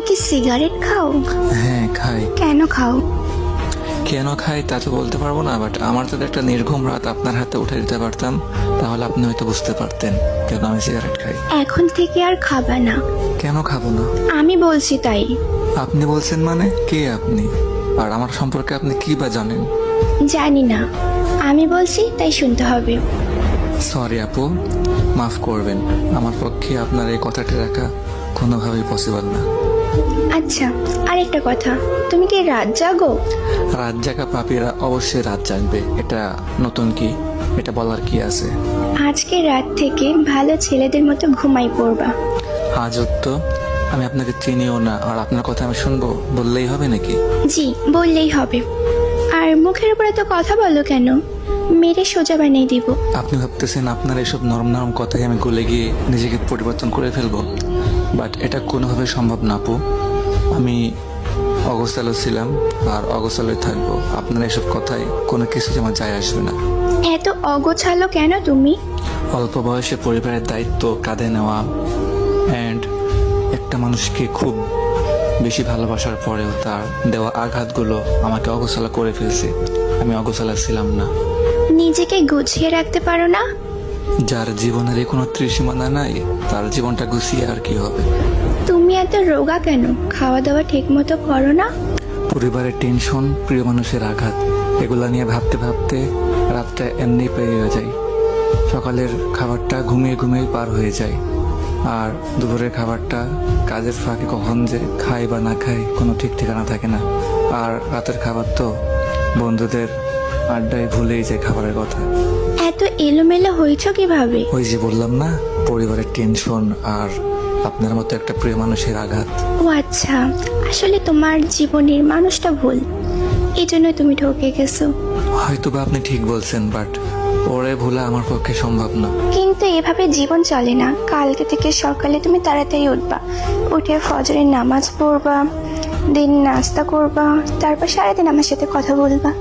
কি সিগারেট খাও? হ্যাঁ খাই। কেন খাও? কেন খাই তা তো বলতে পারবো না, বাট আমার যদি একটা নির্ঘুম রাত আপনার হাতে উঠে দিতে পারতাম তাহলে আপনি হয়তো বুঝতে পারতেন কেন আমি সিগারেট খাই। এখন থেকে আর খাবা না। কেন খাবো না? আমি বলছি তাই। আপনি বলছেন মানে? কে আপনি? আর আমার সম্পর্কে আপনি কি বা জানেন? জানি না, আমি বলছি তাই শুনতে হবে। সরি আপু, মাফ করবেন, আমার পক্ষে আপনার এই কথাটি রাখা কোনোভাবেই পসিবল না। আচ্ছা, আরেকটা কথা, তুমি কি রাত জাগো? রাত জাগা পাপীরা অবশ্যই রাত জাগবে, এটা নতুন কি? এটা বলার কি আছে? আজকে রাত থেকে ভালো ছেলেদের মতো ঘুমাই পড়বা। আজ তো আমি আপনাকে চিনিও না, আর আপনার কথা আমি শুনবো বললেই হবে নাকি? জি, বললেই হবে। আর মুখের উপরে তো কথা বলো কেন? মেরে সোজা বানিয়ে দিব। আপনি ভাবতেছেন আপনার এসব নরম নরম কথায় আমি গলে গিয়ে নিজেকে পরিবর্তন করে ফেলবো, বাট এটা কোনোভাবে সম্ভব না আপু। আমি অগোছালো ছিলাম আর অগোছালোই থাকবো, আপনার এসব কথায় কোনো কিছু আমার যায় আসবে না। এত অগোছালো কেন তুমি? অল্প বয়সে পরিবারের দায়িত্ব কাঁধে নেওয়া অ্যান্ড একটা মানুষকে খুব বেশি ভালোবাসার পরেও তার দেওয়া আঘাতগুলো আমাকে অগোছালো করে ফেলছে। আমি অগোছালো ছিলাম না। নিজেকে গুছিয়ে রাখতে পারো না? যার জীবনের কোনো ত্রিসীমানা নাই তার জীবনটা গুছিয়ে আর কি হবে? তুমি এত রোগা কেন? খাওয়া দাওয়া ঠিক মতো করো না? পরিবারের টেনশন, প্রিয় মানুষের আঘাত, এগুলা নিয়ে ভাবতে ভাবতে রাতটা এমনি পেরিয়ে যায়। সকালের খাবারটা ঘুমিয়ে ঘুমিয়ে পার হয়ে যায়, আর দুপুরের খাবারটা কাজের ফাঁকে কখন যে খাই বা না খাই কোনো ঠিক ঠিকানা থাকে না। আর রাতের খাবার তো বন্ধুদের আড্ডায় ভুলেই যায় খাবারের কথা। এত এলোমেলো হয়েছ কিভাবে? ওই যে বললাম না, পরিবারের টেনশন আর আপনার মতো একটা প্রিয় মানুষের আঘাত। ও আচ্ছা, আসলে তোমার জীবনের মানুষটা ভুল, এই জন্য তুমি ঠকে গেছো। হয়তো বা আপনি ঠিক বলছেন, বাট ওরে ভোলা আমার পক্ষে সম্ভব না। কিন্তু এভাবে জীবন চলে না। কালকে থেকে সকালে তুমি তাড়াতাড়ি উঠবা, উঠে ফজরের নামাজ পড়বা, দিন নাস্তা করবা, তারপর সারাদিন আমার সাথে কথা বলবা।